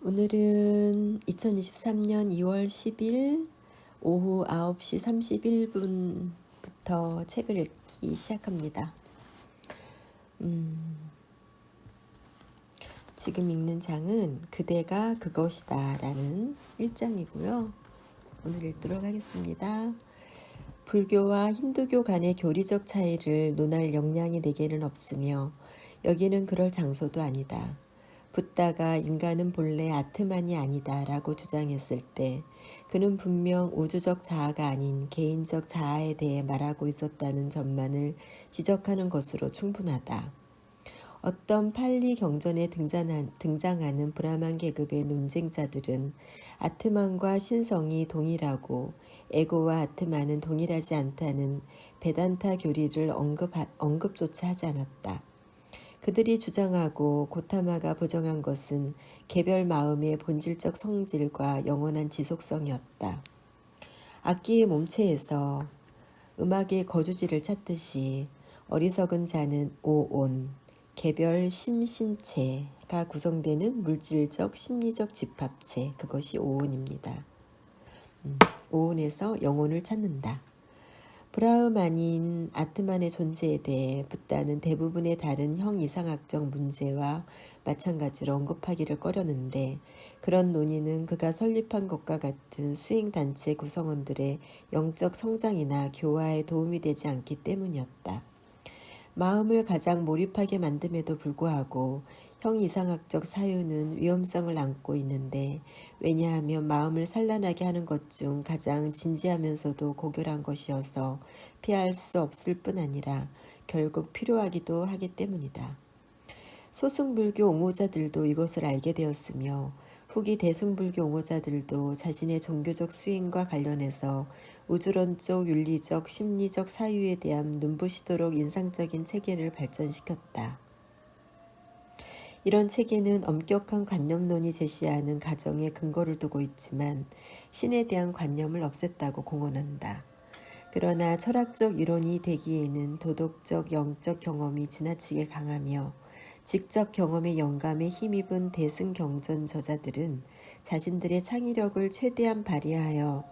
오늘은 2023년 2월 10일 오후 9시 31분부터 책을 읽기 시작합니다. 지금 읽는 장은 그대가 그것이다 라는 1장이고요. 오늘 읽도록 하겠습니다. 불교와 힌두교 간의 교리적 차이를 논할 역량이 내게는 없으며 여기는 그럴 장소도 아니다. 붓다가 인간은 본래 아트만이 아니다 라고 주장했을 때 그는 분명 우주적 자아가 아닌 개인적 자아에 대해 말하고 있었다는 점만을 지적하는 것으로 충분하다. 어떤 팔리 경전에 등장하는 브라만 계급의 논쟁자들은 아트만과 신성이 동일하고 에고와 아트만은 동일하지 않다는 베단타 교리를 언급조차 하지 않았다. 그들이 주장하고 고타마가 부정한 것은 개별 마음의 본질적 성질과 영원한 지속성이었다. 악기의 몸체에서 음악의 거주지를 찾듯이 어리석은 자는 오온, 개별 심신체가 구성되는 물질적 심리적 집합체, 그것이 오온입니다. 오온에서 영혼을 찾는다. 브라흐만인 아트만의 존재에 대해 붓다는 대부분의 다른 형이상학적 문제와 마찬가지로 언급하기를 꺼렸는데 그런 논의는 그가 설립한 것과 같은 수행단체 구성원들의 영적 성장이나 교화에 도움이 되지 않기 때문이었다. 마음을 가장 몰입하게 만듦에도 불구하고 형이상학적 사유는 위험성을 안고 있는데 왜냐하면 마음을 산란하게 하는 것 중 가장 진지하면서도 고결한 것이어서 피할 수 없을 뿐 아니라 결국 필요하기도 하기 때문이다. 소승불교 옹호자들도 이것을 알게 되었으며 후기 대승불교 옹호자들도 자신의 종교적 수행과 관련해서 우주론적, 윤리적, 심리적 사유에 대한 눈부시도록 인상적인 체계를 발전시켰다. 이런 체계는 엄격한 관념론이 제시하는 가정에 근거를 두고 있지만 신에 대한 관념을 없앴다고 공언한다. 그러나 철학적 이론이 되기에는 도덕적, 영적 경험이 지나치게 강하며 직접 경험의 영감에 힘입은 대승경전 저자들은 자신들의 창의력을 최대한 발휘하여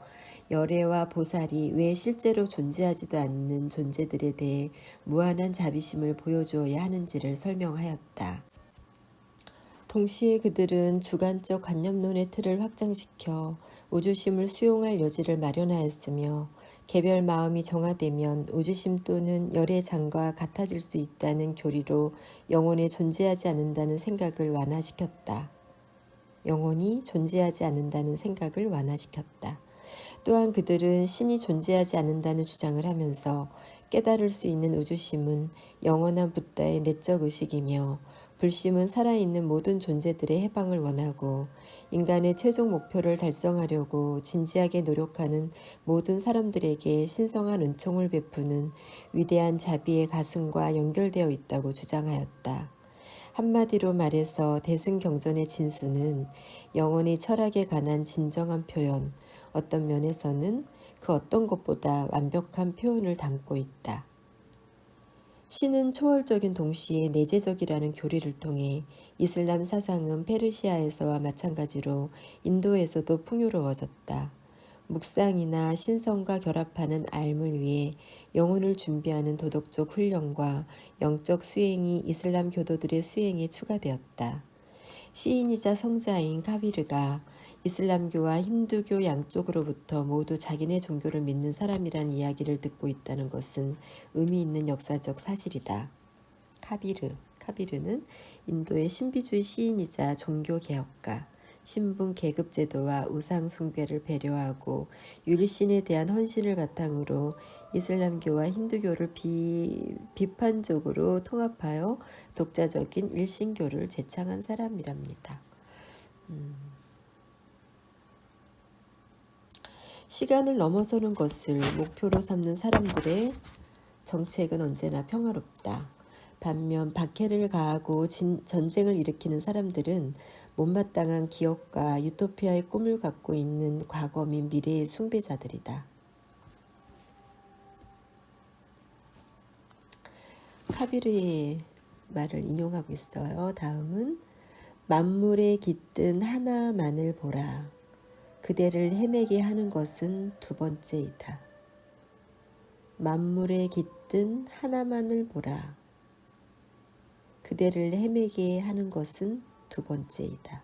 열애와 보살이 왜 실제로 존재하지도 않는 존재들에 대해 무한한 자비심을 보여주어야 하는지를 설명하였다. 동시에 그들은 주관적 관념론의 틀을 확장시켜 우주심을 수용할 여지를 마련하였으며 개별 마음이 정화되면 우주심 또는 열의 장과 같아질 수 있다는 교리로 영혼에 존재하지 않는다는 생각을 완화시켰다. 영혼이 존재하지 않는다는 생각을 완화시켰다. 또한 그들은 신이 존재하지 않는다는 주장을 하면서 깨달을 수 있는 우주심은 영원한 붓다의 내적 의식이며 불심은 살아있는 모든 존재들의 해방을 원하고 인간의 최종 목표를 달성하려고 진지하게 노력하는 모든 사람들에게 신성한 은총을 베푸는 위대한 자비의 가슴과 연결되어 있다고 주장하였다. 한마디로 말해서 대승경전의 진수는 영혼의 철학에 관한 진정한 표현, 어떤 면에서는 그 어떤 것보다 완벽한 표현을 담고 있다. 신은 초월적인 동시에 내재적이라는 교리를 통해 이슬람 사상은 페르시아에서와 마찬가지로 인도에서도 풍요로워졌다. 묵상이나 신성과 결합하는 삶을 위해 영혼을 준비하는 도덕적 훈련과 영적 수행이 이슬람 교도들의 수행에 추가되었다. 시인이자 성자인 카비르가 이슬람교와 힌두교 양쪽으로부터 모두 자기네 종교를 믿는 사람이란 이야기를 듣고 있다는 것은 의미 있는 역사적 사실이다. 카비르는 인도의 신비주의 시인이자 종교개혁가, 신분 계급제도와 우상 숭배를 배려하고 율신에 대한 헌신을 바탕으로 이슬람교와 힌두교를 비판적으로 통합하여 독자적인 일신교를 제창한 사람이랍니다. 시간을 넘어서는 것을 목표로 삼는 사람들의 정책은 언제나 평화롭다. 반면 박해를 가하고 전쟁을 일으키는 사람들은 못마땅한 기억과 유토피아의 꿈을 갖고 있는 과거 및 미래의 숭배자들이다. 카비르의 말을 인용하고 있어요. 다음은 만물에 깃든 하나만을 보라. 그대를 헤매게 하는 것은 두 번째이다. 만물에 깃든 하나만을 보라. 그대를 헤매게 하는 것은 두 번째이다.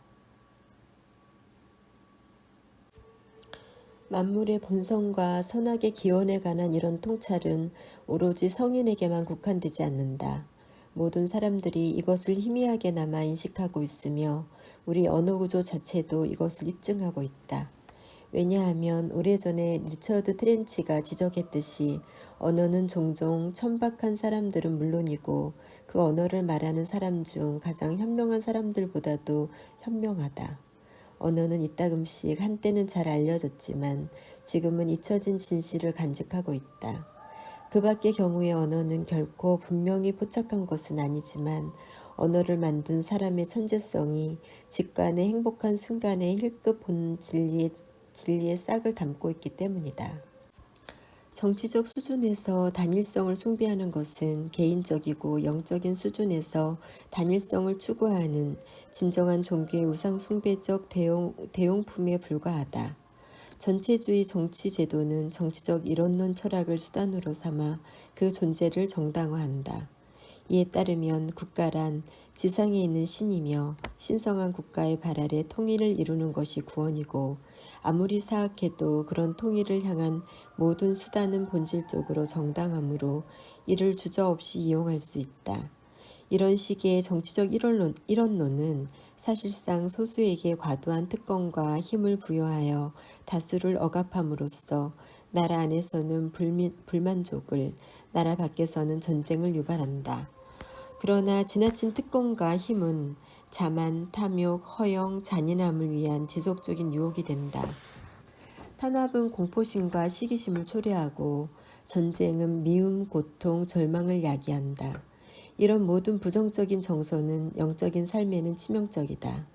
만물의 본성과 선악의 기원에 관한 이런 통찰은 오로지 성인에게만 국한되지 않는다. 모든 사람들이 이것을 희미하게나마 인식하고 있으며 우리 언어구조 자체도 이것을 입증하고 있다. 왜냐하면 오래전에 리처드 트렌치가 지적했듯이 언어는 종종 천박한 사람들은 물론이고 그 언어를 말하는 사람 중 가장 현명한 사람들보다도 현명하다. 언어는 이따금씩 한때는 잘 알려졌지만 지금은 잊혀진 진실을 간직하고 있다. 그 밖의 경우의 언어는 결코 분명히 포착한 것은 아니지만 언어를 만든 사람의 천재성이 직관의 행복한 순간에 힐끗 본 진리의 싹을 담고 있기 때문이다. 정치적 수준에서 단일성을 숭배하는 것은 개인적이고 영적인 수준에서 단일성을 추구하는 진정한 종교의 우상숭배적 대용품에 불과하다. 전체주의 정치 제도는 정치적 이론론 철학을 수단으로 삼아 그 존재를 정당화한다. 이에 따르면 국가란 지상에 있는 신이며 신성한 국가의 발 아래 통일을 이루는 것이 구원이고 아무리 사악해도 그런 통일을 향한 모든 수단은 본질적으로 정당하므로 이를 주저없이 이용할 수 있다. 이런 식의 정치적 이론론은 사실상 소수에게 과도한 특권과 힘을 부여하여 다수를 억압함으로써 나라 안에서는 불만족을, 나라 밖에서는 전쟁을 유발한다. 그러나 지나친 특권과 힘은 자만, 탐욕, 허영, 잔인함을 위한 지속적인 유혹이 된다. 탄압은 공포심과 시기심을 초래하고 전쟁은 미움, 고통, 절망을 야기한다. 이런 모든 부정적인 정서는 영적인 삶에는 치명적이다.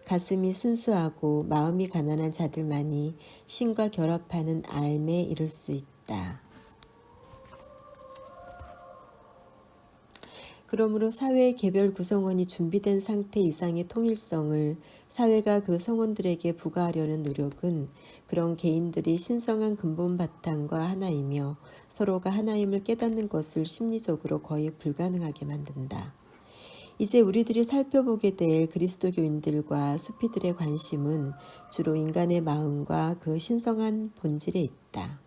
가슴이 순수하고 마음이 가난한 자들만이 신과 결합하는 삶에 이를 수 있다. 그러므로 사회의 개별 구성원이 준비된 상태 이상의 통일성을 사회가 그 성원들에게 부과하려는 노력은 그런 개인들이 신성한 근본 바탕과 하나이며 서로가 하나임을 깨닫는 것을 심리적으로 거의 불가능하게 만든다. 이제 우리들이 살펴보게 될 그리스도교인들과 수피들의 관심은 주로 인간의 마음과 그 신성한 본질에 있다.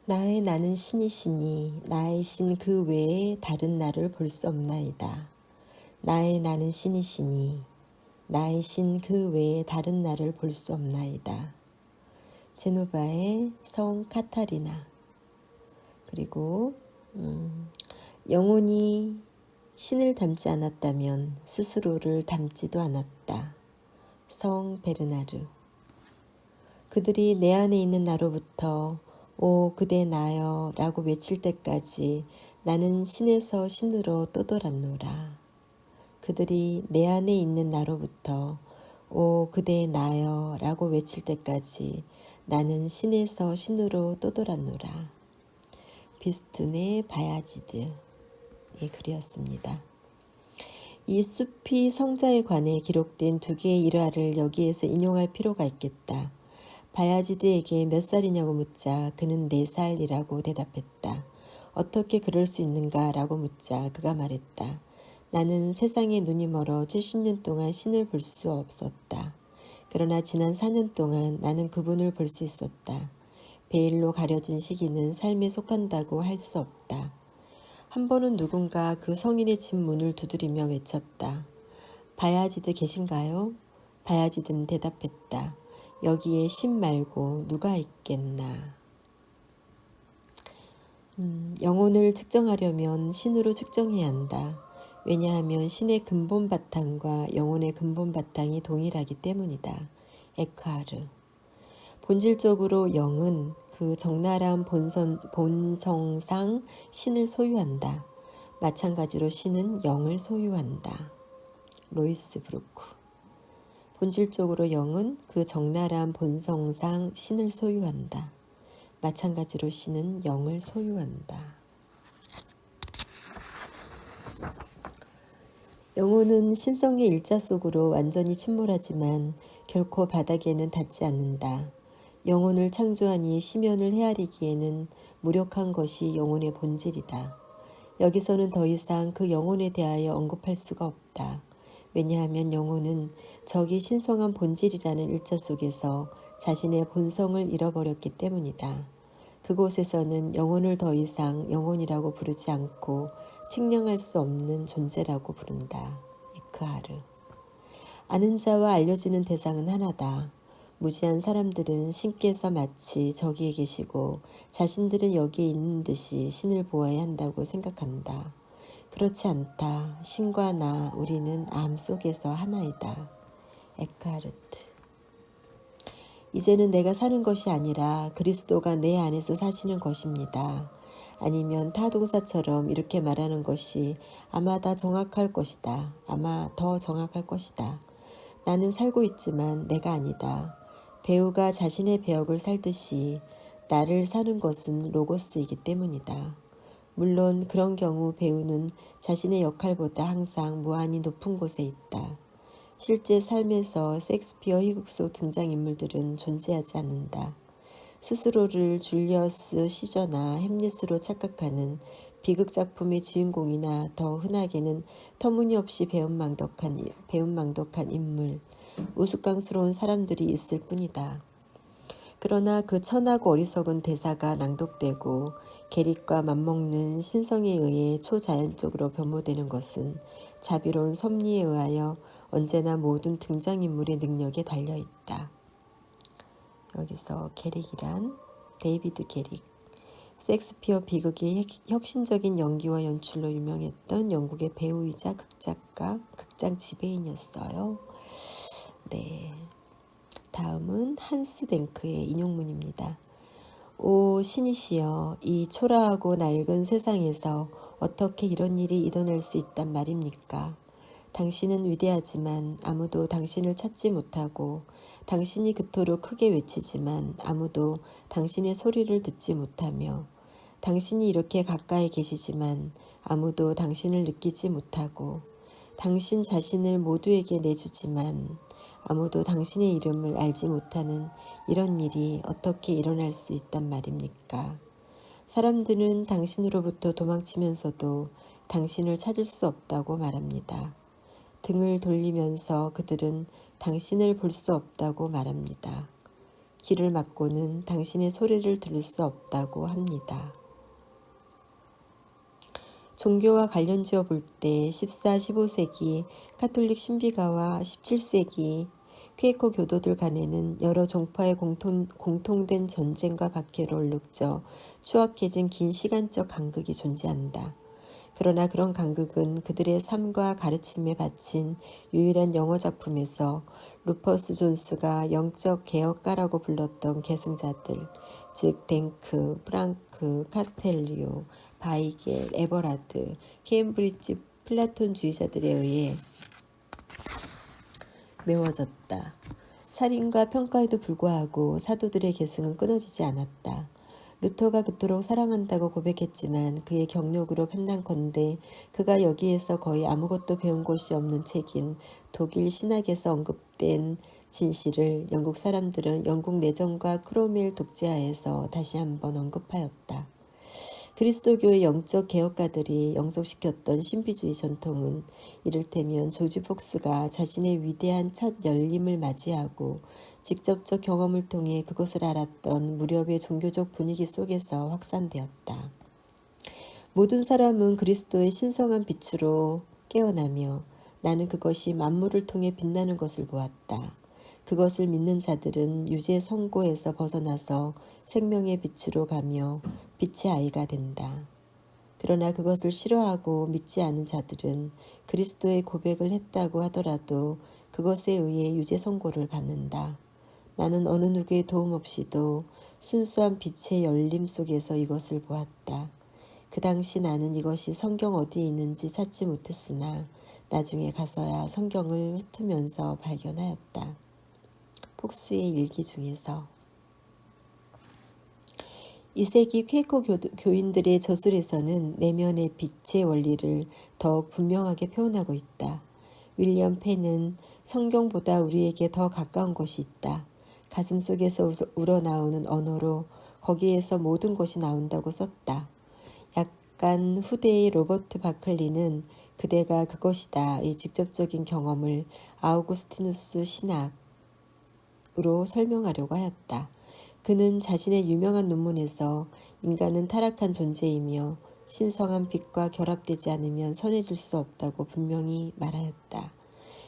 나의 나는 신이시니 나의 신 그 외에 다른 나를 볼 수 없나이다. 나의 나는 신이시니 나의 신 그 외에 다른 나를 볼 수 없나이다. 제노바의 성 카타리나. 그리고 영혼이 신을 닮지 않았다면 스스로를 닮지도 않았다. 성 베르나르. 그들이 내 안에 있는 나로부터 오 그대 나여 라고 외칠 때까지 나는 신에서 신으로 떠돌았노라. 그들이 내 안에 있는 나로부터 오 그대 나여 라고 외칠 때까지 나는 신에서 신으로 떠돌았노라. 비스툰의 바야지드의 글이었습니다. 이 수피 성자에 관해 기록된 두 개의 일화를 여기에서 인용할 필요가 있겠다. 바야지드에게 몇 살이냐고 묻자 그는 4살이라고 대답했다. 어떻게 그럴 수 있는가 라고 묻자 그가 말했다. 나는 세상에 눈이 멀어 70년 동안 신을 볼 수 없었다. 그러나 지난 4년 동안 나는 그분을 볼 수 있었다. 베일로 가려진 시기는 삶에 속한다고 할 수 없다. 한 번은 누군가 그 성인의 집 문을 두드리며 외쳤다. 바야지드 계신가요? 바야지드는 대답했다. 여기에 신 말고 누가 있겠나. 영혼을 측정하려면 신으로 측정해야 한다. 왜냐하면 신의 근본 바탕과 영혼의 근본 바탕이 동일하기 때문이다. 에크하르. 본질적으로 영은 그 적나라한 본성상 신을 소유한다. 마찬가지로 신은 영을 소유한다. 로이스 브루크. 본질적으로 영은 그 적나라한 본성상 신을 소유한다. 마찬가지로 신은 영을 소유한다. 영혼은 신성의 일자 속으로 완전히 침몰하지만 결코 바닥에는 닿지 않는다. 영혼을 창조하니 심연을 헤아리기에는 무력한 것이 영혼의 본질이다. 여기서는 더 이상 그 영혼에 대하여 언급할 수가 없다. 왜냐하면 영혼은 저기 신성한 본질이라는 일자 속에서 자신의 본성을 잃어버렸기 때문이다. 그곳에서는 영혼을 더 이상 영혼이라고 부르지 않고 측량할 수 없는 존재라고 부른다. 이크하르. 아는 자와 알려지는 대상은 하나다. 무지한 사람들은 신께서 마치 저기에 계시고 자신들은 여기에 있는 듯이 신을 보아야 한다고 생각한다. 그렇지 않다. 신과 나, 우리는 암 속에서 하나이다. 에크하르트. 이제는 내가 사는 것이 아니라 그리스도가 내 안에서 사시는 것입니다. 아니면 타동사처럼 이렇게 말하는 것이 아마 더 정확할 것이다. 나는 살고 있지만 내가 아니다. 배우가 자신의 배역을 살듯이 나를 사는 것은 로고스이기 때문이다. 물론 그런 경우 배우는 자신의 역할보다 항상 무한히 높은 곳에 있다. 실제 삶에서 셰익스피어 희극 속 등장인물들은 존재하지 않는다. 스스로를 줄리어스 시저나 햄릿으로 착각하는 비극 작품의 주인공이나 더 흔하게는 터무니없이 배은망덕한 인물, 우스꽝스러운 사람들이 있을 뿐이다. 그러나 그 천하고 어리석은 대사가 낭독되고 계릿과 맞먹는 신성에 의해 초자연적으로 변모되는 것은 자비로운 섭리에 의하여 언제나 모든 등장인물의 능력에 달려있다. 여기서 게릭이란 데이비드 게릭, 셰익스피어 비극의 혁신적인 연기와 연출로 유명했던 영국의 배우이자 극작가, 극장 지배인이었어요. 네. 다음은 한스 댕크의 인용문입니다. 오 신이시여, 이 초라하고 낡은 세상에서 어떻게 이런 일이 일어날 수 있단 말입니까? 당신은 위대하지만 아무도 당신을 찾지 못하고 당신이 그토록 크게 외치지만 아무도 당신의 소리를 듣지 못하며 당신이 이렇게 가까이 계시지만 아무도 당신을 느끼지 못하고 당신 자신을 모두에게 내주지만 아무도 당신의 이름을 알지 못하는 이런 일이 어떻게 일어날 수 있단 말입니까? 사람들은 당신으로부터 도망치면서도 당신을 찾을 수 없다고 말합니다. 등을 돌리면서 그들은 당신을 볼 수 없다고 말합니다. 길을 막고는 당신의 소리를 들을 수 없다고 합니다. 종교와 관련지어 볼 때 14, 15세기 카톨릭 신비가와 17세기 퀘이커 교도들 간에는 여러 종파의 공통된 전쟁과 박해로 얼룩져 추악해진 긴 시간적 간극이 존재한다. 그러나 그런 간극은 그들의 삶과 가르침에 바친 유일한 영어 작품에서 루퍼스 존스가 영적 개혁가라고 불렀던 계승자들, 즉 댕크, 프랑크, 카스텔리오, 바이겔, 에버라드, 케임브리지 플라톤주의자들에 의해 메워졌다. 살인과 평가에도 불구하고 사도들의 계승은 끊어지지 않았다. 루터가 그토록 사랑한다고 고백했지만 그의 경력으로 판단컨대 그가 여기에서 거의 아무것도 배운 것이 없는 책인 독일 신학에서 언급된 진실을 영국 사람들은 영국 내정과 크로멜 독재하에서 다시 한번 언급하였다. 그리스도교의 영적 개혁가들이 영속시켰던 신비주의 전통은 이를테면 조지 폭스가 자신의 위대한 첫 열림을 맞이하고 직접적 경험을 통해 그것을 알았던 무렵의 종교적 분위기 속에서 확산되었다. 모든 사람은 그리스도의 신성한 빛으로 깨어나며 나는 그것이 만물을 통해 빛나는 것을 보았다. 그것을 믿는 자들은 유죄 선고에서 벗어나서 생명의 빛으로 가며 빛의 아이가 된다. 그러나 그것을 싫어하고 믿지 않은 자들은 그리스도의 고백을 했다고 하더라도 그것에 의해 유죄 선고를 받는다. 나는 어느 누구의 도움 없이도 순수한 빛의 열림 속에서 이것을 보았다. 그 당시 나는 이것이 성경 어디에 있는지 찾지 못했으나 나중에 가서야 성경을 훑으면서 발견하였다. 폭스의 일기 중에서 2세기 퀘이커 교인들의 저술에서는 내면의 빛의 원리를 더욱 분명하게 표현하고 있다. 윌리엄 펜은 성경보다 우리에게 더 가까운 것이 있다. 가슴속에서 우러나오는 언어로 거기에서 모든 것이 나온다고 썼다. 약간 후대의 로버트 바클리는 그대가 그것이다의 직접적인 경험을 아우구스티누스 신학으로 설명하려고 하였다. 그는 자신의 유명한 논문에서 인간은 타락한 존재이며 신성한 빛과 결합되지 않으면 선해질 수 없다고 분명히 말하였다.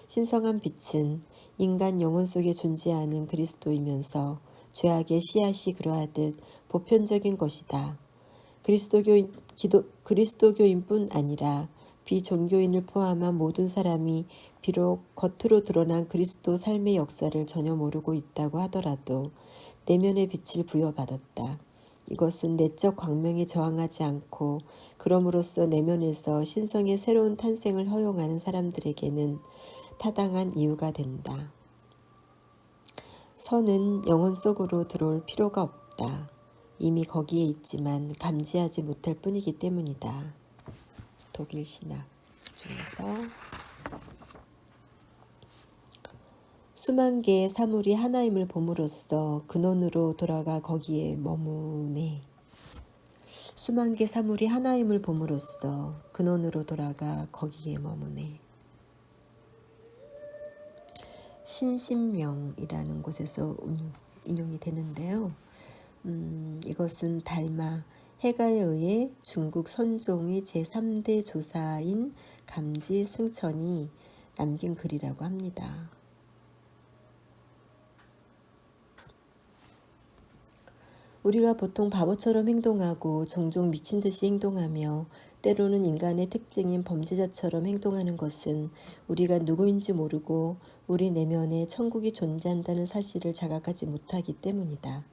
신성한 빛은 인간 영혼 속에 존재하는 그리스도이면서 죄악의 씨앗이 그러하듯 보편적인 것이다. 그리스도교인뿐 아니라 비종교인을 포함한 모든 사람이 비록 겉으로 드러난 그리스도 삶의 역사를 전혀 모르고 있다고 하더라도 내면의 빛을 부여받았다. 이것은 내적 광명에 저항하지 않고 그럼으로써 내면에서 신성의 새로운 탄생을 허용하는 사람들에게는 타당한 이유가 된다. 선은 영혼 속으로 들어올 필요가 없다. 이미 거기에 있지만 감지하지 못할 뿐이기 때문이다. 독일 신학 중에서 수만 개의 사물이 하나임을 봄으로써 근원으로 돌아가 거기에 머무네. 수만 개 사물이 하나임을 봄으로써 근원으로 돌아가 거기에 머무네. 신신명이라는 곳에서 인용이 되는데요. 이것은 달마 해가에 의해 중국 선종의 제3대 조사인 감지 승천이 남긴 글이라고 합니다. 우리가 보통 바보처럼 행동하고 종종 미친 듯이 행동하며 때로는 인간의 특징인 범죄자처럼 행동하는 것은 우리가 누구인지 모르고 우리 내면에 천국이 존재한다는 사실을 자각하지 못하기 때문이다.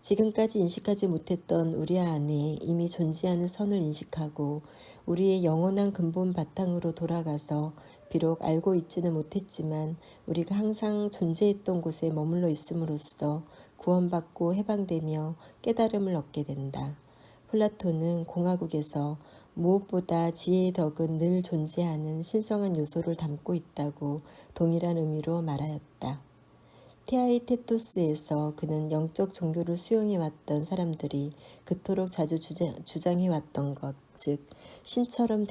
지금까지 인식하지 못했던 우리 안에 이미 존재하는 선을 인식하고 우리의 영원한 근본 바탕으로 돌아가서 비록 알고 있지는 못했지만 우리가 항상 존재했던 곳에 머물러 있음으로써 구원받고 해방되며 깨달음을 얻게 된다. 플라톤은 공화국에서 무엇보다 지혜의 덕은 늘 존재하는 신성한 요소를 담고 있다고 동일한 의미로 말하였다. 테아이테토스에서 그는 영적 종교를 수용해왔던 사람들이 그토록 자주 주장해왔던 것, 즉 신처럼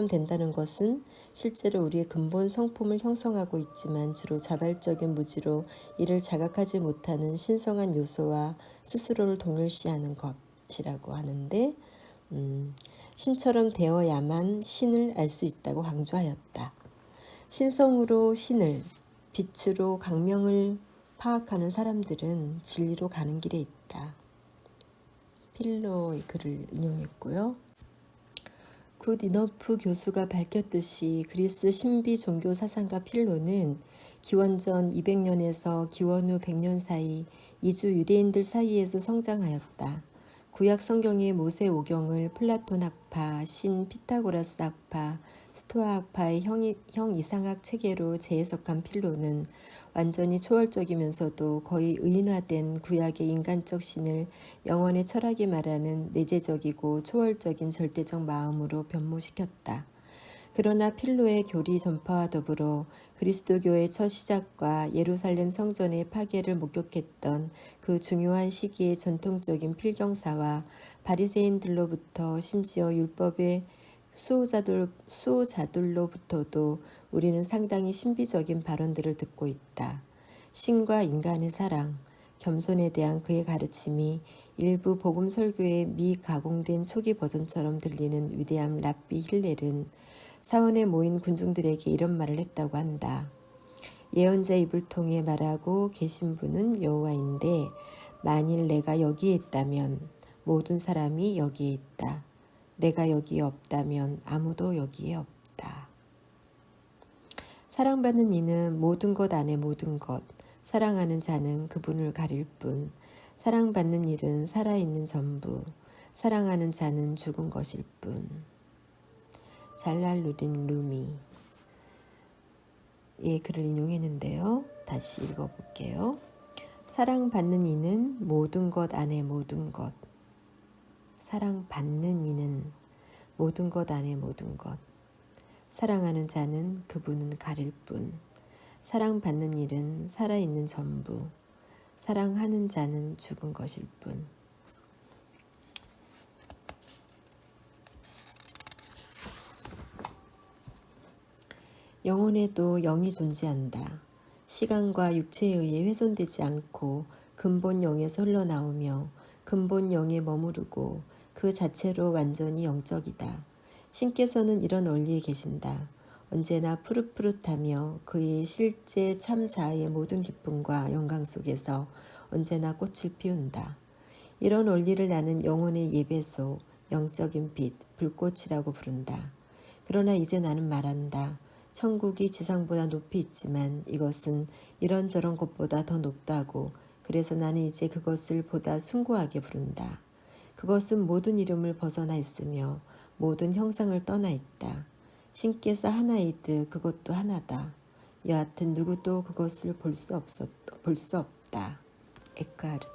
된다는 것은 실제로 우리의 근본 성품을 형성하고 있지만 주로 자발적인 무지로 이를 자각하지 못하는 신성한 요소와 스스로를 동일시하는 것이라고 하는데 신처럼 되어야만 신을 알 수 있다고 강조하였다. 신성으로 신을, 빛으로 강명을 파악하는 사람들은 진리로 가는 길에 있다. 필로의 글을 인용했고요. 굿 이너프 교수가 밝혔듯이 그리스 신비 종교 사상가 필로는 기원전 200년에서 기원 후 100년 사이 이주 유대인들 사이에서 성장하였다. 구약 성경의 모세 오경을 플라톤 학파, 신 피타고라스 학파, 스토아 학파의 형 이상학 체계로 재해석한 필로는 완전히 초월적이면서도 거의 의인화된 구약의 인간적 신을 영원의 철학이 말하는 내재적이고 초월적인 절대적 마음으로 변모시켰다. 그러나 필로의 교리 전파와 더불어 그리스도교의 첫 시작과 예루살렘 성전의 파괴를 목격했던 그 중요한 시기의 전통적인 필경사와 바리새인들로부터 심지어 율법의 수호자들로부터도 우리는 상당히 신비적인 발언들을 듣고 있다. 신과 인간의 사랑, 겸손에 대한 그의 가르침이 일부 복음 설교의 미가공된 초기 버전처럼 들리는 위대한 랍비 힐렐은 사원에 모인 군중들에게 이런 말을 했다고 한다. 예언자 입을 통해 말하고 계신 분은 여호와인데 만일 내가 여기에 있다면 모든 사람이 여기에 있다. 내가 여기에 없다면 아무도 여기에 없다. 사랑받는 이는 모든 것 안에 모든 것, 사랑하는 자는 그분을 가릴 뿐, 사랑받는 일은 살아있는 전부, 사랑하는 자는 죽은 것일 뿐. 잘랄루딘 루미의 글을 인용했는데요. 다시 읽어볼게요. 사랑받는 이는 모든 것 안에 모든 것, 사랑받는 이는 모든 것 안에 모든 것, 사랑하는 자는 그분은 가릴 뿐. 사랑받는 일은 살아있는 전부. 사랑하는 자는 죽은 것일 뿐. 영혼에도 영이 존재한다. 시간과 육체에 의해 훼손되지 않고 근본 영에서 흘러나오며 근본 영에 머무르고 그 자체로 완전히 영적이다. 신께서는 이런 원리에 계신다. 언제나 푸릇푸릇하며 그의 실제 참 자아의 모든 기쁨과 영광 속에서 언제나 꽃을 피운다. 이런 원리를 나는 영혼의 예배소, 영적인 빛, 불꽃이라고 부른다. 그러나 이제 나는 말한다. 천국이 지상보다 높이 있지만 이것은 이런저런 것보다 더 높다고. 그래서 나는 이제 그것을 보다 숭고하게 부른다. 그것은 모든 이름을 벗어나 있으며 모든 형상을 떠나 있다. 신께서 하나이듯 그것도 하나다. 여하튼 누구도 그것을 볼 수 없다. 에크하르트.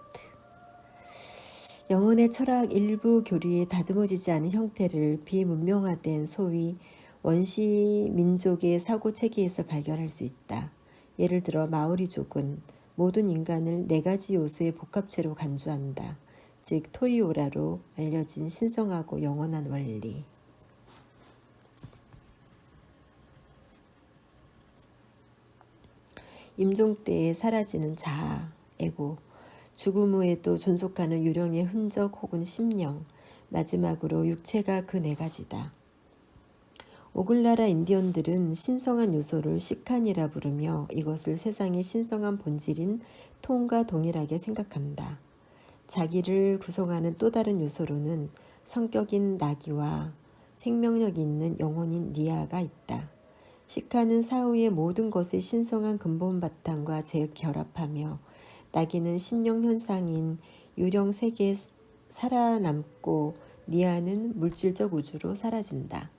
영혼의 철학 일부 교리에 다듬어지지 않은 형태를 비문명화된 소위 원시 민족의 사고 체계에서 발견할 수 있다. 예를 들어 마오리족은 모든 인간을 네 가지 요소의 복합체로 간주한다. 즉 토이오라로 알려진 신성하고 영원한 원리. 임종 때에 사라지는 자아, 에고, 죽음 후에도 존속하는 유령의 흔적 혹은 심령, 마지막으로 육체가 그 네 가지다. 오글나라 인디언들은 신성한 요소를 시칸이라 부르며 이것을 세상의 신성한 본질인 톤과 동일하게 생각한다. 자기를 구성하는 또 다른 요소로는 성격인 나기와 생명력 있는 영혼인 니아가 있다. 시카는 사후의 모든 것의 신성한 근본 바탕과 재결합하며 나기는 심령 현상인 유령 세계에 살아남고 니아는 물질적 우주로 사라진다.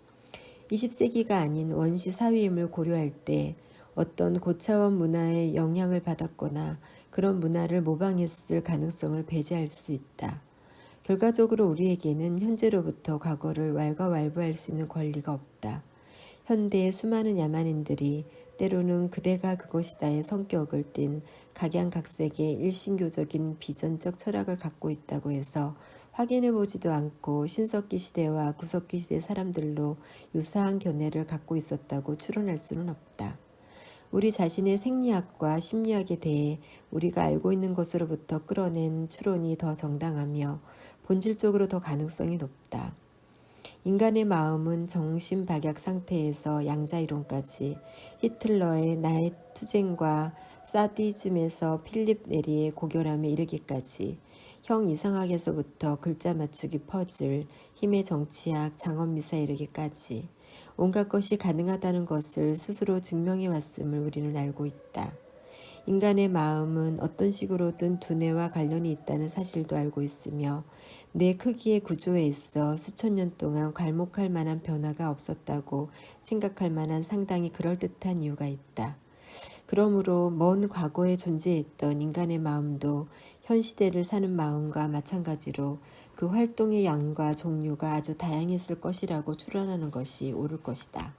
20세기가 아닌 원시 사회임을 고려할 때 어떤 고차원 문화의 영향을 받았거나 그런 문화를 모방했을 가능성을 배제할 수 있다. 결과적으로 우리에게는 현재로부터 과거를 왈가왈부할 수 있는 권리가 없다. 현대의 수많은 야만인들이 때로는 그대가 그것이다의 성격을 띤 각양각색의 일신교적인 비전적 철학을 갖고 있다고 해서 확인해보지도 않고 신석기 시대와 구석기 시대 사람들로 유사한 견해를 갖고 있었다고 추론할 수는 없다. 우리 자신의 생리학과 심리학에 대해 우리가 알고 있는 것으로부터 끌어낸 추론이 더 정당하며 본질적으로 더 가능성이 높다. 인간의 마음은 정신박약 상태에서 양자이론까지, 히틀러의 나의 투쟁과 사디즘에서 필립 네리의 고결함에 이르기까지, 형 이상학에서부터 글자 맞추기 퍼즐, 힘의 정치학, 장엄미사에 이르기까지 온갖 것이 가능하다는 것을 스스로 증명해 왔음을 우리는 알고 있다. 인간의 마음은 어떤 식으로든 두뇌와 관련이 있다는 사실도 알고 있으며 뇌 크기의 구조에 있어 수천 년 동안 괄목할 만한 변화가 없었다고 생각할 만한 상당히 그럴듯한 이유가 있다. 그러므로 먼 과거에 존재했던 인간의 마음도 현 시대를 사는 마음과 마찬가지로 그 활동의 양과 종류가 아주 다양했을 것이라고 추론하는 것이 옳을 것이다.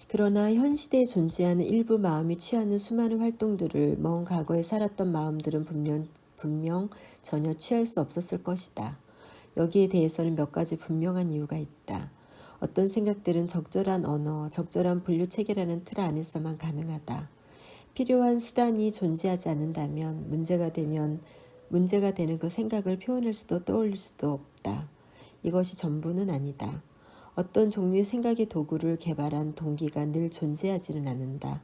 그러나 현 시대에 존재하는 일부 마음이 취하는 수많은 활동들을 먼 과거에 살았던 마음들은 분명 전혀 취할 수 없었을 것이다. 여기에 대해서는 몇 가지 분명한 이유가 있다. 어떤 생각들은 적절한 언어, 적절한 분류체계라는 틀 안에서만 가능하다. 필요한 수단이 존재하지 않는다면 문제가 되는 그 생각을 표현할 수도 떠올릴 수도 없다. 이것이 전부는 아니다. 어떤 종류의 생각의 도구를 개발한 동기가 늘 존재하지는 않는다.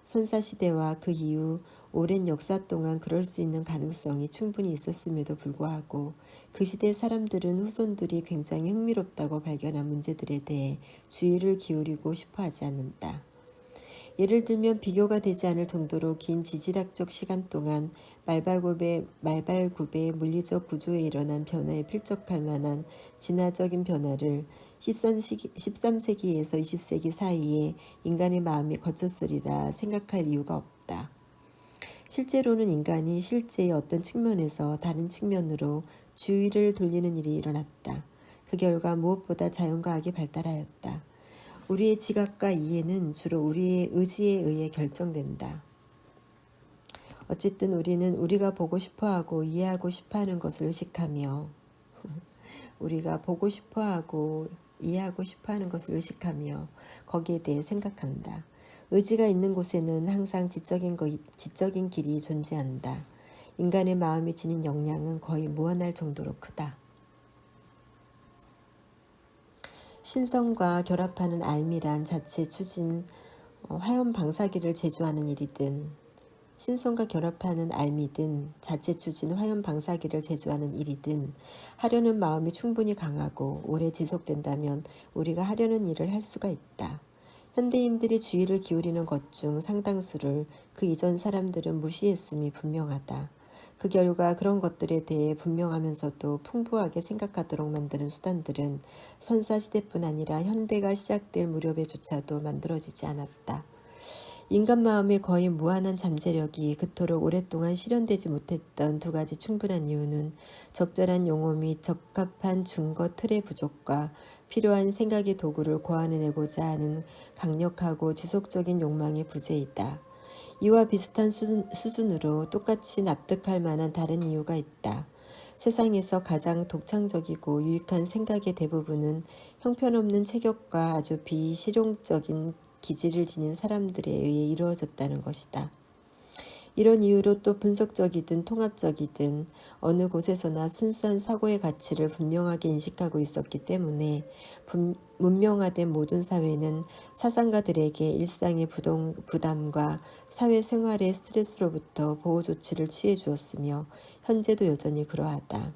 선사시대와 그 이후 오랜 역사 동안 그럴 수 있는 가능성이 충분히 있었음에도 불구하고 그 시대 사람들은 후손들이 굉장히 흥미롭다고 발견한 문제들에 대해 주의를 기울이고 싶어 하지 않는다. 예를 들면 비교가 되지 않을 정도로 긴 지질학적 시간 동안 말발굽의 물리적 구조에 일어난 변화에 필적할 만한 진화적인 변화를 13세기에서 20세기 사이에 인간의 마음이 거쳤으리라 생각할 이유가 없다. 실제로는 인간이 실제의 어떤 측면에서 다른 측면으로 주위를 돌리는 일이 일어났다. 그 결과 무엇보다 자연과학이 발달하였다. 우리의 지각과 이해는 주로 우리의 의지에 의해 결정된다. 어쨌든 우리는 우리가 보고 싶어하고 이해하고 싶어하는 것을 의식하며 우리가 보고 싶어하고 이해하고 싶어하는 것을 의식하며 거기에 대해 생각한다. 의지가 있는 곳에는 항상 지적인 길이 존재한다. 인간의 마음이 지닌 영향은 거의 무한할 정도로 크다. 신성과 결합하는 알미란 자체 추진, 화염 방사기를 제조하는 일이든 신성과 결합하는 알미든 자체 추진 화염 방사기를 제조하는 일이든 하려는 마음이 충분히 강하고 오래 지속된다면 우리가 하려는 일을 할 수가 있다. 현대인들이 주의를 기울이는 것 중 상당수를 그 이전 사람들은 무시했음이 분명하다. 그 결과 그런 것들에 대해 분명하면서도 풍부하게 생각하도록 만드는 수단들은 선사시대뿐 아니라 현대가 시작될 무렵에조차도 만들어지지 않았다. 인간 마음의 거의 무한한 잠재력이 그토록 오랫동안 실현되지 못했던 두 가지 충분한 이유는 적절한 용어 및 적합한 증거 틀의 부족과 필요한 생각의 도구를 고안해내고자 하는 강력하고 지속적인 욕망의 부재이다. 이와 비슷한 수준으로 똑같이 납득할 만한 다른 이유가 있다. 세상에서 가장 독창적이고 유익한 생각의 대부분은 형편없는 체격과 아주 비실용적인 기질을 지닌 사람들에 의해 이루어졌다는 것이다. 이런 이유로 또 분석적이든 통합적이든 어느 곳에서나 순수한 사고의 가치를 분명하게 인식하고 있었기 때문에 문명화된 모든 사회는 사상가들에게 일상의 부담과 사회생활의 스트레스로부터 보호 조치를 취해 주었으며 현재도 여전히 그러하다.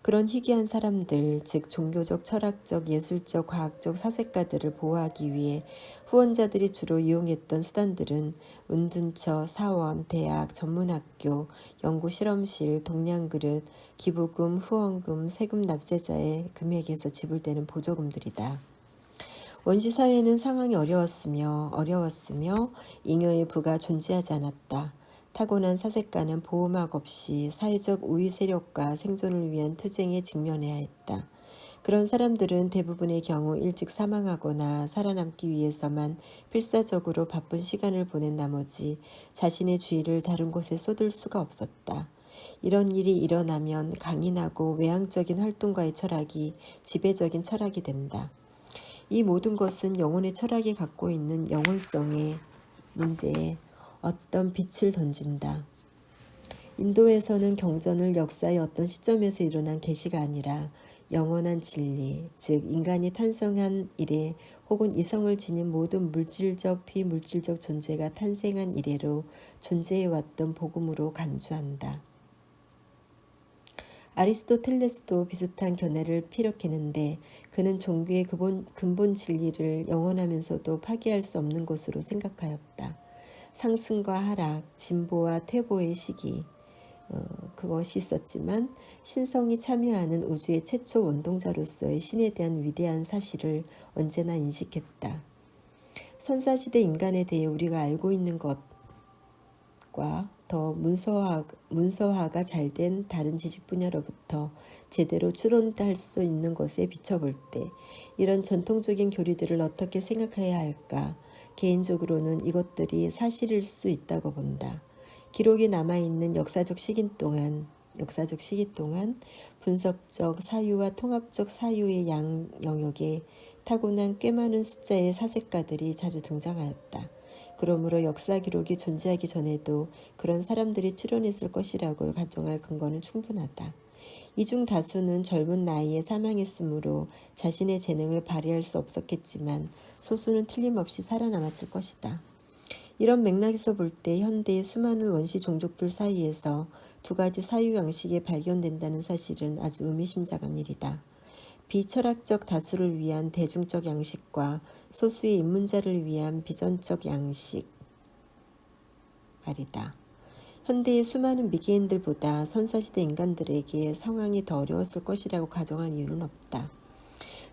그런 희귀한 사람들, 즉 종교적, 철학적, 예술적, 과학적 사색가들을 보호하기 위해 후원자들이 주로 이용했던 수단들은 은둔처, 사원, 대학, 전문학교, 연구실험실, 동량그릇, 기부금, 후원금, 세금 납세자의 금액에서 지불되는 보조금들이다. 원시사회는 상황이 어려웠으며 잉여의 부가 존재하지 않았다. 타고난 사색가는 보호막 없이 사회적 우위 세력과 생존을 위한 투쟁에 직면해야 했다. 그런 사람들은 대부분의 경우 일찍 사망하거나 살아남기 위해서만 필사적으로 바쁜 시간을 보낸 나머지 자신의 주의를 다른 곳에 쏟을 수가 없었다. 이런 일이 일어나면 강인하고 외향적인 활동가의 철학이 지배적인 철학이 된다. 이 모든 것은 영혼의 철학이 갖고 있는 영혼성의 문제에 어떤 빛을 던진다. 인도에서는 경전을 역사의 어떤 시점에서 일어난 계시가 아니라 영원한 진리, 즉 인간이 탄생한 이래 혹은 이성을 지닌 모든 물질적, 비물질적 존재가 탄생한 이래로 존재해왔던 복음으로 간주한다. 아리스토텔레스도 비슷한 견해를 피력했는데 그는 종교의 근본 진리를 영원하면서도 파괴할 수 없는 것으로 생각하였다. 상승과 하락, 진보와 퇴보의 시기, 그것이 있었지만 신성이 참여하는 우주의 최초 원동자로서의 신에 대한 위대한 사실을 언제나 인식했다. 선사시대 인간에 대해 우리가 알고 있는 것과 더 문서화가 잘된 다른 지식 분야로부터 제대로 추론할 수 있는 것에 비춰볼 때 이런 전통적인 교리들을 어떻게 생각해야 할까? 개인적으로는 이것들이 사실일 수 있다고 본다. 기록이 남아있는 역사적 시기 동안 분석적 사유와 통합적 사유의 영역에 타고난 꽤 많은 숫자의 사색가들이 자주 등장하였다. 그러므로 역사 기록이 존재하기 전에도 그런 사람들이 출현했을 것이라고 가정할 근거는 충분하다. 이 중 다수는 젊은 나이에 사망했으므로 자신의 재능을 발휘할 수 없었겠지만 소수는 틀림없이 살아남았을 것이다. 이런 맥락에서 볼 때 현대의 수많은 원시 종족들 사이에서 두 가지 사유 양식이 발견된다는 사실은 아주 의미심장한 일이다. 비철학적 다수를 위한 대중적 양식과 소수의 입문자를 위한 비전적 양식 말이다. 현대의 수많은 미개인들보다 선사시대 인간들에게 상황이 더 어려웠을 것이라고 가정할 이유는 없다.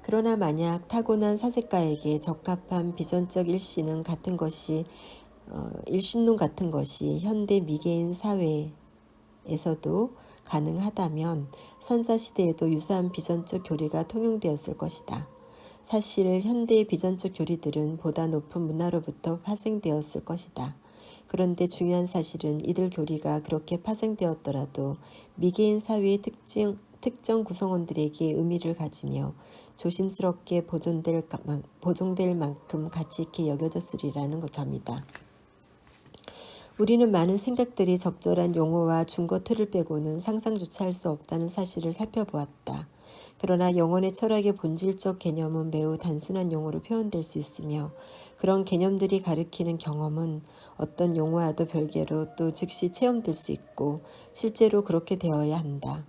그러나 만약 타고난 사색가에게 적합한 비전적 일신론 같은 것이 현대 미개인 사회에서도 가능하다면 선사시대에도 유사한 비전적 교리가 통용되었을 것이다. 사실 현대의 비전적 교리들은 보다 높은 문화로부터 파생되었을 것이다. 그런데 중요한 사실은 이들 교리가 그렇게 파생되었더라도 미개인 사회의 특정 구성원들에게 의미를 가지며 조심스럽게 보존될 만큼 가치 있게 여겨졌으리라는 점이다. 우리는 많은 생각들이 적절한 용어와 준거 틀을 빼고는 상상조차 할 수 없다는 사실을 살펴보았다. 그러나 영혼의 철학의 본질적 개념은 매우 단순한 용어로 표현될 수 있으며 그런 개념들이 가리키는 경험은 어떤 용어와도 별개로 또 즉시 체험될 수 있고 실제로 그렇게 되어야 한다.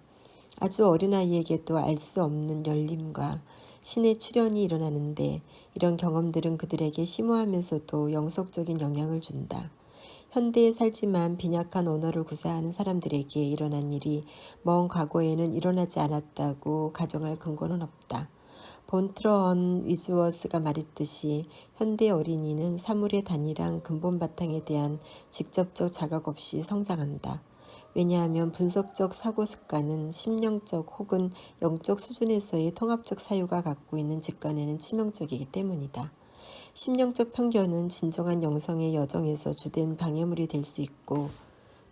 아주 어린아이에게도 알 수 없는 열림과 신의 출현이 일어나는데 이런 경험들은 그들에게 심오하면서도 영속적인 영향을 준다. 현대에 살지만 빈약한 언어를 구사하는 사람들에게 일어난 일이 먼 과거에는 일어나지 않았다고 가정할 근거는 없다. 본트러언 위즈워스가 말했듯이 현대 어린이는 사물의 단일한 근본 바탕에 대한 직접적 자각 없이 성장한다. 왜냐하면 분석적 사고 습관은 심령적 혹은 영적 수준에서의 통합적 사유가 갖고 있는 직관에는 치명적이기 때문이다. 심령적 편견은 진정한 영성의 여정에서 주된 방해물이 될 수 있고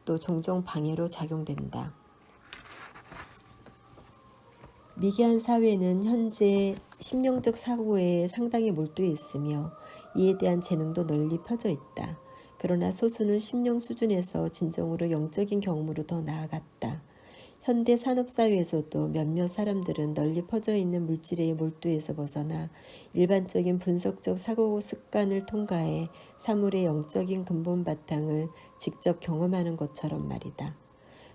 또 종종 방해로 작용된다. 미개한 사회는 현재 심령적 사고에 상당히 몰두해 있으며 이에 대한 재능도 널리 펴져 있다. 그러나 소수는 심령 수준에서 진정으로 영적인 경험으로 더 나아갔다. 현대 산업사회에서도 몇몇 사람들은 널리 퍼져 있는 물질의 몰두에서 벗어나 일반적인 분석적 사고 습관을 통과해 사물의 영적인 근본 바탕을 직접 경험하는 것처럼 말이다.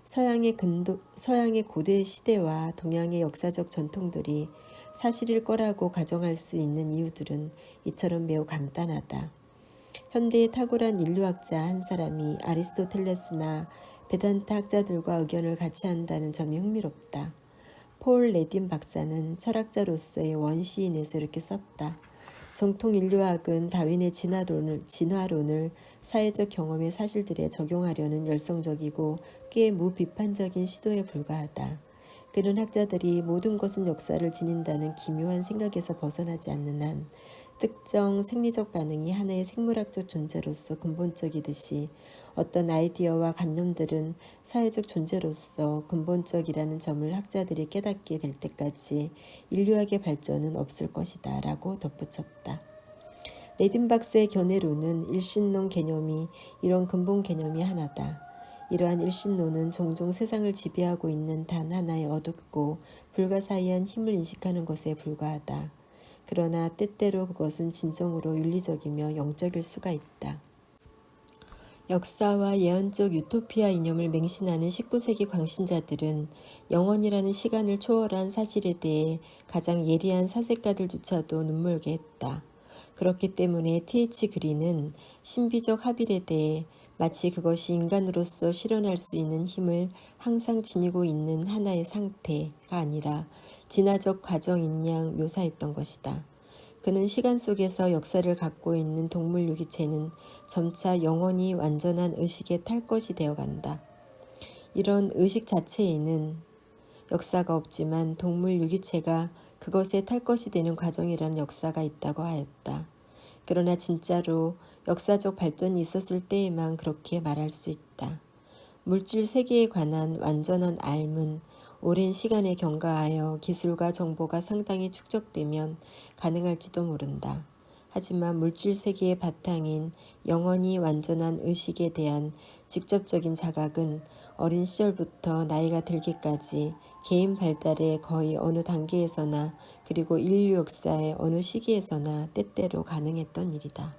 서양의 고대 시대와 동양의 역사적 전통들이 사실일 거라고 가정할 수 있는 이유들은 이처럼 매우 간단하다. 현대의 탁월한 인류학자 한 사람이 아리스토텔레스나 베단타 학자들과 의견을 같이 한다는 점이 흥미롭다. 폴 레딘 박사는 철학자로서의 원시인에서 이렇게 썼다. 정통 인류학은 다윈의 진화론을 사회적 경험의 사실들에 적용하려는 열성적이고 꽤 무비판적인 시도에 불과하다. 그런 학자들이 모든 것은 역사를 지닌다는 기묘한 생각에서 벗어나지 않는 한 특정 생리적 반응이 하나의 생물학적 존재로서 근본적이듯이 어떤 아이디어와 관념들은 사회적 존재로서 근본적이라는 점을 학자들이 깨닫게 될 때까지 인류학의 발전은 없을 것이다 라고 덧붙였다. 레딘 박사의 견해로는 일신론 개념이 이런 근본 개념이 하나다. 이러한 일신론은 종종 세상을 지배하고 있는 단 하나의 어둡고 불가사의한 힘을 인식하는 것에 불과하다. 그러나 때때로 그것은 진정으로 윤리적이며 영적일 수가 있다. 역사와 예언적 유토피아 이념을 맹신하는 19세기 광신자들은 영원이라는 시간을 초월한 사실에 대해 가장 예리한 사색가들조차도 눈물게 했다. 그렇기 때문에 T.H. 그린은 신비적 합일에 대해 마치 그것이 인간으로서 실현할 수 있는 힘을 항상 지니고 있는 하나의 상태가 아니라 진화적 과정인 양 묘사했던 것이다. 그는 시간 속에서 역사를 갖고 있는 동물 유기체는 점차 영원히 완전한 의식에 탈 것이 되어간다. 이런 의식 자체에는 역사가 없지만 동물 유기체가 그것에 탈 것이 되는 과정이라는 역사가 있다고 하였다. 그러나 진짜로 역사적 발전이 있었을 때에만 그렇게 말할 수 있다. 물질 세계에 관한 완전한 알은 오랜 시간에 경과하여 기술과 정보가 상당히 축적되면 가능할지도 모른다. 하지만 물질 세계의 바탕인 영원히 완전한 의식에 대한 직접적인 자각은 어린 시절부터 나이가 들기까지 개인 발달의 거의 어느 단계에서나 그리고 인류 역사의 어느 시기에서나 때때로 가능했던 일이다.